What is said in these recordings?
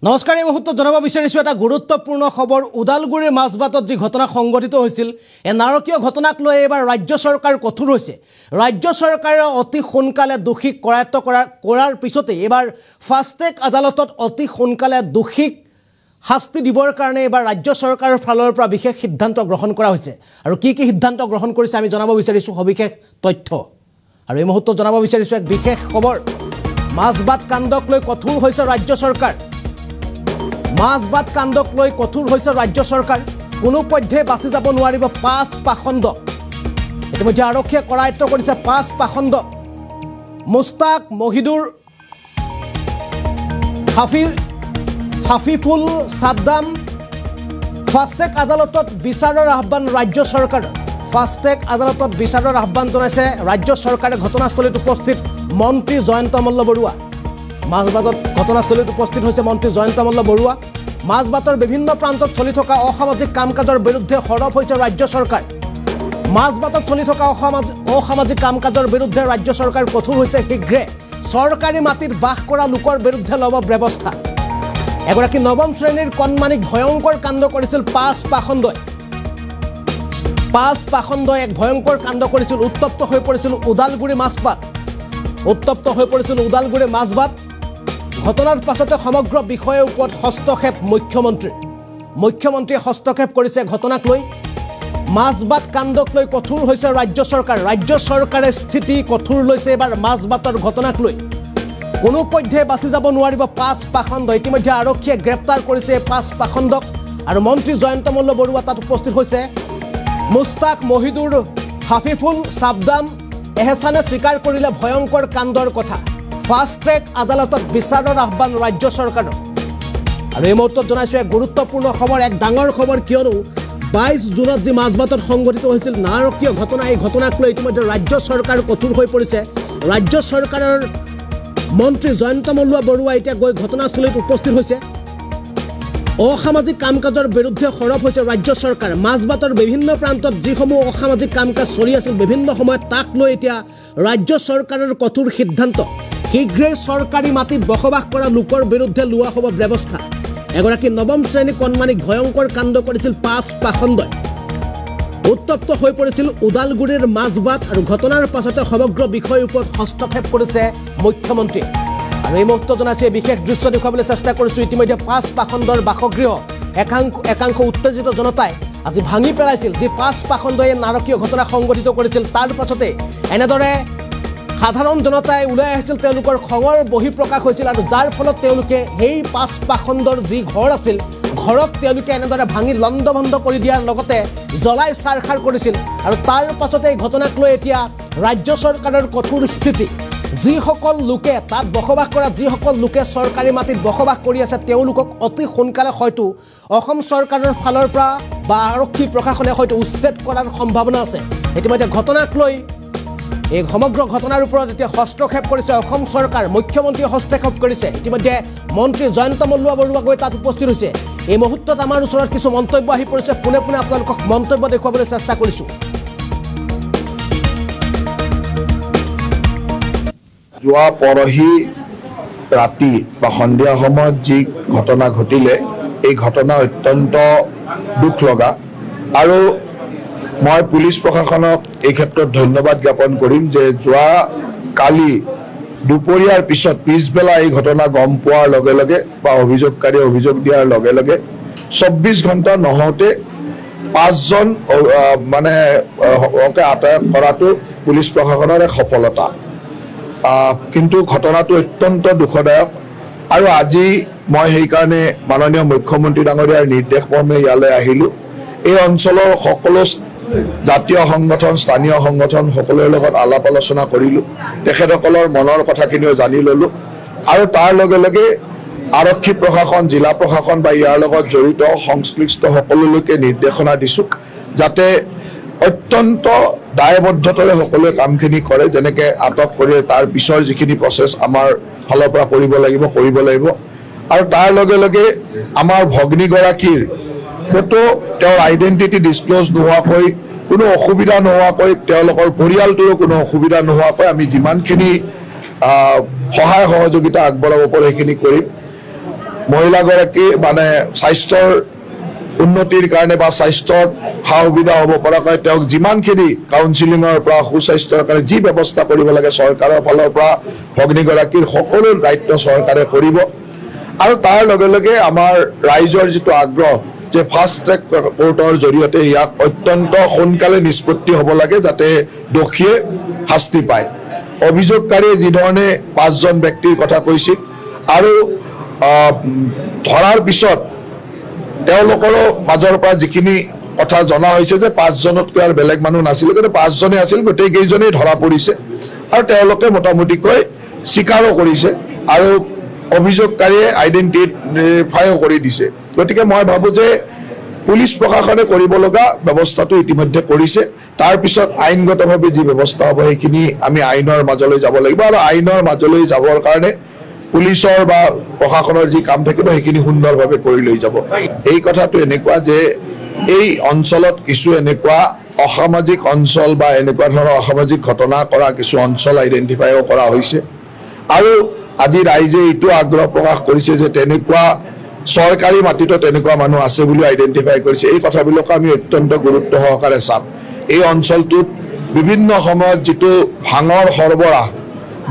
নমস্কাৰ এই মুহূৰ্তত জনাব বিচাৰিছো এটা গুৰুত্বপূৰ্ণ খবৰ ওদালগুৰিৰ মাজবাটত যি ঘটনা সংঘটিত হৈছিল এই নাৰকীয় ঘটনাক লৈ এবাৰ ৰাজ্য চৰকাৰ কঠোৰ হৈছে ৰাজ্য চৰকাৰে অতি সোনকালে দোষীক কৰায়ত্ব কৰাৰ পিছতে এবাৰ ফাষ্টেগ আদালতত অতি সোনকালে দোষীক শাস্তি দিবৰ কাৰণে এবাৰ ৰাজ্য চৰকাৰৰ ফালৰ পৰা বিশেষ সিদ্ধান্ত গ্ৰহণ কৰা হৈছে আৰু কি সিদ্ধান্ত গ্ৰহণ কৰিছে আমি জনাব বিচাৰিছো সবিশেষ তথ্য আৰু এই মুহূৰ্তত জনাব বিচাৰিছো এক বিশেষ খবৰ মাজবাট কাণ্ডক লৈ কঠোৰ হৈছে ৰাজ্য চৰকাৰ মাজবাট কাণ্ডক লৈ কঠোৰ হৈছে ৰাজ্য চৰকাৰ কোনো পধ্যে বাছি যাব নোৱাৰিব পাঁচ পাখণ্ড ইতিমধ্যে আৰক্ষীয়ে কৰায়ত্ব কৰিছে পাঁচ পাখণ্ড মুস্তাক মহিদুৰ হাফিফুল সাদ্দাম ফাষ্টেগ আদালতত বিচাৰৰ আহ্বান ৰাজ্য চৰকাৰ ফাষ্টেগ আদালতত বিচাৰৰ আহ্বান জনাইছে ৰাজ্য চৰকাৰে ঘটনাস্থলীত উপস্থিত মন্ত্ৰী জয়ন্ত মল্ল বৰুৱা মাজবাটত ঘটনাস্থলীত উপস্থিত হৈছে মন্ত্ৰী জয়ন্ত মল্ল বৰুৱা মাজবাটৰ বিভিন্ন প্ৰান্তত চলি থকা অসামাজিক কাম-কাজৰ বিৰুদ্ধে সৰব হৈছে ৰাজ্য চৰকাৰ মাজবাটত চলি থকা অসামাজিক কাম-কাজৰ বিৰুদ্ধে ৰাজ্য চৰকাৰ কঠোৰ হৈছে শীঘ্ৰে চৰকাৰী মাটিত বাস কৰা লোকৰ বিৰুদ্ধে ল'ব ব্যৱস্থা এগৰাকী নৱম শ্ৰেণীৰ কণমানিক ভয়ংকৰ কাণ্ড কৰিছিল পাঁচ পাখণ্ডই এক ভয়ংকৰ কাণ্ড কৰিছিল উত্তপ্ত হৈ পৰিছিল ওদালগুৰি মাজবাট ঘটনাৰ পাছতে সমগ্ৰ বিষয়ৰ ওপৰত হস্তক্ষেপ মুখ্যমন্ত্ৰীয়ে হস্তক্ষেপ কৰিছে ঘটনাক লৈ মাজবাট কাণ্ডক লৈ কঠোৰ হৈছে ৰাজ্য চৰকাৰে স্থিতি কঠোৰ লৈছে এবাৰ মাজবাটৰ ঘটনাক লৈ কোনো পধ্যে বাছি যাব নোৱাৰিব পাঁচ পাখণ্ড ইতিমধ্যে আৰক্ষীয়ে গ্ৰেপ্তাৰ কৰিছে পাঁচ পাখণ্ডক আৰু মন্ত্ৰী জয়ন্ত মল্ল বৰুৱা তাত উপস্থিত হৈছে মুস্তাক মহিদুৰ হাফিফুল সাদ্দাম এহছানে স্বীকাৰ কৰিলে ভয়ংকৰ কাণ্ডৰ কথা ফাষ্টেগ আদালতত বিচাৰৰ আহ্বান ৰাজ্য চৰকাৰৰ আৰু এই মুহূৰ্তত জনাইছো এক গুৰুত্বপূৰ্ণ খবৰ এক ডাঙৰ খবৰ কিয়নো 22 জুনত যি মাজবাটত সংঘটিত হৈছিল নাৰকীয় ঘটনা এই ঘটনাক লৈ ইতিমধ্যে ৰাজ্য চৰকাৰ কঠোৰ হৈ পৰিছে ৰাজ্য চৰকাৰৰ মন্ত্ৰী জয়ন্ত মল্ল বৰুৱা এতিয়া গৈ ঘটনাস্থলীত উপস্থিত হৈছে অসামাজিক কাম-কাজৰ বিৰুদ্ধে সৰব হৈছে ৰাজ্য চৰকাৰ মাজবাটৰ বিভিন্ন প্ৰান্তত যিসমূহ অসামাজিক কাম-কাজ চলি আছিল বিভিন্ন সময়ত তাক লৈ এতিয়া ৰাজ্য চৰকাৰৰ কঠোৰ সিদ্ধান্ত শীঘ্ৰে চৰকাৰী মাটিত বসবাস কৰা লোকৰ বিৰুদ্ধে লোৱা হ'ব ব্যৱস্থা এগৰাকী নৱম শ্ৰেণী কণমানিক ভয়ংকৰ কাণ্ড কৰিছিল পাঁচ পাখণ্ডই উত্তপ্ত হৈ পৰিছিল ওদালগুৰিৰ মাজবাট আৰু ঘটনাৰ পাছতে সমগ্ৰ বিষয়ৰ ওপৰত হস্তক্ষেপ কৰিছে মুখ্যমন্ত্ৰী আৰু এই মুহূৰ্তত জনাইছে বিশেষ দৃশ্য দেখুৱাবলৈ চেষ্টা কৰিছো ইতিমধ্যে পাঁচ পাখণ্ডৰ বাসগৃহ একাংশ উত্তেজিত জনতাই আজি ভাঙি পেলাইছিল যি পাঁচ পাখণ্ডই নাৰকীয় ঘটনা সংঘটিত কৰিছিল তাৰ পাছতে এনেদৰে সাধাৰণ জনতাই ওলাই আহিছিল তেওঁলোকৰ খঙৰ বহিঃপ্ৰকাশ হৈছিল আৰু যাৰ ফলত তেওঁলোকে সেই পাঁচ পাখণ্ডৰ যি ঘৰ আছিল ঘৰক তেওঁলোকে এনেদৰে ভাঙি লণ্ডভণ্ড কৰি দিয়াৰ লগতে জ্বলাই ছাৰখাৰ কৰিছিল আৰু তাৰ পাছতে এই ঘটনাক লৈ এতিয়া ৰাজ্য চৰকাৰৰ কঠোৰ স্থিতি যিসকল লোকে তাত বসবাস কৰা যিসকল লোকে চৰকাৰী মাটিত বসবাস কৰি আছে তেওঁলোকক অতি সোনকালে হয়তো অসম চৰকাৰৰ ফালৰ পৰা বা আৰক্ষী প্ৰশাসনে হয়তো উচ্ছেদ কৰাৰ সম্ভাৱনা আছে ইতিমধ্যে ঘটনাক লৈ এই সমগ্ৰ ঘটনাৰ ওপৰত এতিয়া হস্তক্ষেপ কৰিছে অসম চৰকাৰ মুখ্যমন্ত্ৰীয়ে হস্তক্ষেপ কৰিছে ইতিমধ্যে মন্ত্ৰী জয়ন্ত মল্ল বৰুৱা গৈ তাত উপস্থিত হৈছে এই মুহূৰ্তত আমাৰ ওচৰত কিছু মন্তব্য আহি পৰিছে পুনে আপোনালোকক মন্তব্য দেখুৱাবলৈ চেষ্টা কৰিছো যোৱা পৰহি ৰাতি বা সন্ধিয়া সময়ত যি ঘটনা ঘটিলে এই ঘটনা অত্যন্ত দুখ লগা আৰু মই পুলিচ প্ৰশাসনক এই ক্ষেত্ৰত ধন্যবাদ জ্ঞাপন কৰিম যে যোৱা কালি দুপৰীয়াৰ পিছবেলা এই ঘটনা গম পোৱাৰ লগে লগে বা অভিযোগকাৰী অভিযোগ দিয়াৰ লগে লগে 24 ঘণ্টা নহওঁতে 5 জন মানে আটক কৰাটো পুলিচ প্ৰশাসনৰ এক সফলতা কিন্তু ঘটনাটো অত্যন্ত দুখদায়ক আৰু আজি মই সেইকাৰণে মাননীয় মুখ্যমন্ত্ৰী ডাঙৰীয়াৰ নিৰ্দেশ মৰ্মে ইয়ালৈ আহিলোঁ এই অঞ্চলৰ সকলো জাতীয় সংগঠন স্থানীয় সংগঠন সকলোৰে লগত আলাপ আলোচনা কৰিলোঁ তেখেতসকলৰ মনৰ কথাখিনিও জানি ল'লোঁ আৰু তাৰ লগে লগে আৰক্ষী প্ৰশাসন জিলা প্ৰশাসন বা ইয়াৰ লগত জড়িত সংশ্লিষ্ট সকলোলৈকে নিৰ্দেশনা দিছোঁ যাতে অত্যন্ত দায়বদ্ধতাৰে সকলোৱে কামখিনি কৰে যেনেকৈ আটক কৰি তাৰ পিছৰ যিখিনি প্ৰচেছ আমাৰ ফালৰ পৰা কৰিব লাগিব আৰু তাৰ লগে লগে আমাৰ ভগ্নীগৰাকীৰ ক'তো তেওঁৰ আইডেণ্টিটি ডিছক্ল'জ নোহোৱাকৈ কোনো অসুবিধা নোহোৱাকৈ তেওঁলোকৰ পৰিয়ালটোৰো কোনো অসুবিধা নোহোৱাকৈ আমি যিমানখিনি সহায় সহযোগিতা আগবঢ়াব পাৰোঁ সেইখিনি কৰিম মহিলাগৰাকী মানে স্বাস্থ্যৰ উন্নতিৰ কাৰণে বা স্বাস্থ্যত সা সুবিধা হ'ব পৰাকৈ তেওঁক যিমানখিনি কাউন্সিলিঙৰ পৰা সুস্বাস্থ্যৰ কাৰণে যি ব্যৱস্থা কৰিব লাগে চৰকাৰৰ ফালৰ পৰা ভগ্নীগৰাকীৰ সকলো দায়িত্ব চৰকাৰে কৰিব আৰু তাৰ লগে লগে আমাৰ ৰাইজৰ যিটো আগ্ৰহ যে ফাষ্ট ট্ৰেক কোৰ্টৰ জৰিয়তে ইয়াক অত্যন্ত সোনকালে নিষ্পত্তি হ'ব লাগে যাতে দোষীয়ে শাস্তি পায় অভিযোগকাৰীয়ে যিধৰণে 5জন ব্যক্তিৰ কথা কৈছিল আৰু ধৰাৰ পিছত তেওঁলোকৰো মাজৰ পৰা যিখিনি কথা জনা হৈছে যে 5জনতকৈ আৰু বেলেগ মানুহ নাছিল কিন্তু 5জনে আছিল গোটেইকেইজনেই ধৰা পৰিছে আৰু তেওঁলোকে মোটামুটিকৈ স্বীকাৰো কৰিছে আৰু অভিযোগকাৰীয়ে আইডেণ্টিফাইও কৰি দিছে গতিকে মই ভাবোঁ যে পুলিচ প্ৰশাসনে কৰিব লগা ব্যৱস্থাটো ইতিমধ্যে কৰিছে তাৰ পিছত আইনগতভাৱে যি ব্যৱস্থা হ'ব সেইখিনি আমি আইনৰ মাজলৈ যাব লাগিব আৰু আইনৰ মাজলৈ যাবৰ কাৰণে পুলিচৰ বা প্ৰশাসনৰ যি কাম থাকিব সেইখিনি সুন্দৰভাৱে কৰি লৈ যাব এই কথাটো এনেকুৱা যে এই অঞ্চলত কিছু এনেকুৱা অসামাজিক অঞ্চল বা এনেকুৱা ধৰণৰ অসামাজিক ঘটনা কৰা কিছু অঞ্চল আইডেণ্টিফাইও কৰা হৈছে আৰু আজি ৰাইজে এইটো আগ্ৰহ প্ৰকাশ কৰিছে যে তেনেকুৱা চৰকাৰী মাটিতো তেনেকুৱা মানুহ আছে বুলি আইডেণ্টিফাই কৰিছে এই কথাবিলাক আমি অত্যন্ত গুৰুত্ব সহকাৰে চাম এই অঞ্চলটোত বিভিন্ন সময়ত যিটো ভাঙৰ সৰবৰাহ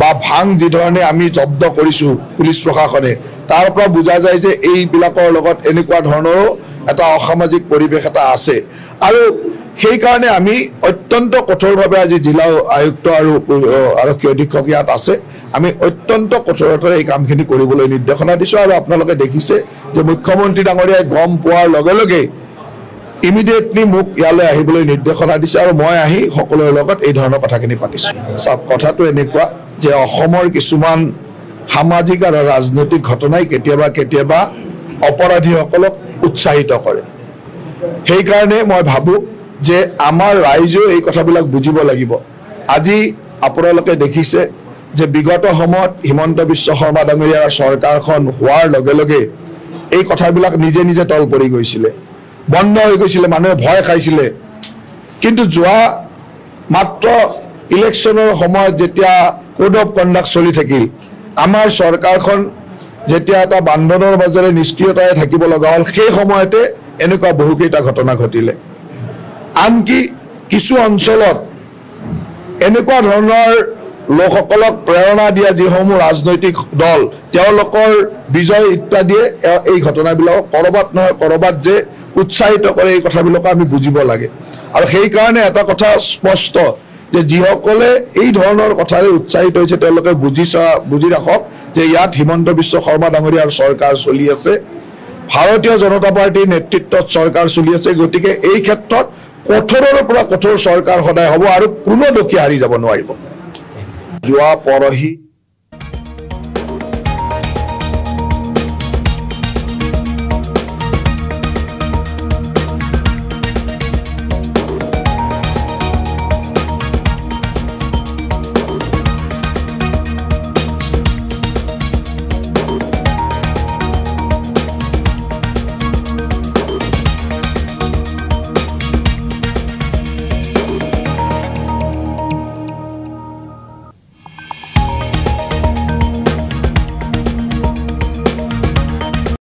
বা ভাং যিধৰণে আমি জব্দ কৰিছোঁ পুলিচ প্ৰশাসনে তাৰ পৰা বুজা যায় যে এইবিলাকৰ লগত এনেকুৱা ধৰণৰো এটা অসামাজিক পৰিৱেশ এটা আছে আৰু সেইকাৰণে আমি অত্যন্ত কঠোৰভাৱে আজি জিলা আয়ুক্ত আৰু আৰক্ষী অধীক্ষক ইয়াত আছে আমি অত্যন্ত কঠোৰতাৰে এই কামখিনি কৰিবলৈ নিৰ্দেশনা দিছোঁ আৰু আপোনালোকে দেখিছে যে মুখ্যমন্ত্ৰী ডাঙৰীয়াই গম পোৱাৰ লগে লগে ইমিডিয়েটলি মোক ইয়ালৈ আহিবলৈ নিৰ্দেশনা দিছে আৰু মই আহি সকলোৰে লগত এই ধৰণৰ কথাখিনি পাতিছোঁ কথাটো এনেকুৱা যে অসমৰ কিছুমান সামাজিক আৰু ৰাজনৈতিক ঘটনাই কেতিয়াবা কেতিয়াবা অপৰাধীসকলক উৎসাহিত কৰে সেইকাৰণে মই ভাবোঁ যে আমাৰ ৰাইজেও এই কথাবিলাক বুজিব লাগিব আজি আপোনালোকে দেখিছে যে বিগত সময়ত হিমন্ত বিশ্ব শৰ্মা ডাঙৰীয়াৰ চৰকাৰখন হোৱাৰ লগে লগে এই কথাবিলাক নিজে নিজে তল পৰি গৈছিলে বন্ধ হৈ গৈছিলে মানুহে ভয় খাইছিলে কিন্তু যোৱা মাত্ৰ ইলেকশ্যনৰ সময়ত যেতিয়া কোড অফ কণ্ডাক্ট চলি থাকিল আমাৰ চৰকাৰখন যেতিয়া এটা বান্ধোনৰ মাজেৰে নিষ্ক্ৰিয়তাৰে থাকিব লগা হ'ল সেই সময়তে এনেকুৱা বহুকেইটা ঘটনা ঘটিলে আনকি কিছু অঞ্চলত এনেকুৱা ধৰণৰ লোকসকলক প্ৰেৰণা দিয়া যিসমূহ ৰাজনৈতিক দল তেওঁলোকৰ বিজয় ইত্যাদিয়ে এই ঘটনাবিলাকক ক'ৰবাত নহয় ক'ৰবাত যে উৎসাহিত কৰে এই কথাবিলাক আমি বুজিব লাগে আৰু সেইকাৰণে এটা কথা স্পষ্ট যে যিসকলে এই ধৰণৰ কথাৰে উৎসাহিত হৈছে তেওঁলোকে বুজি ৰাখক যে ইয়াত হিমন্ত বিশ্ব শৰ্মা ডাঙৰীয়াৰ চৰকাৰ চলি আছে ভাৰতীয় জনতা পাৰ্টীৰ নেতৃত্বত চৰকাৰ চলি আছে গতিকে এই ক্ষেত্ৰত কঠোৰৰ পৰা কঠোৰ চৰকাৰ সদায় হ'ব আৰু কোনো দোষী হাৰি যাব নোৱাৰিব যোৱা পৰহি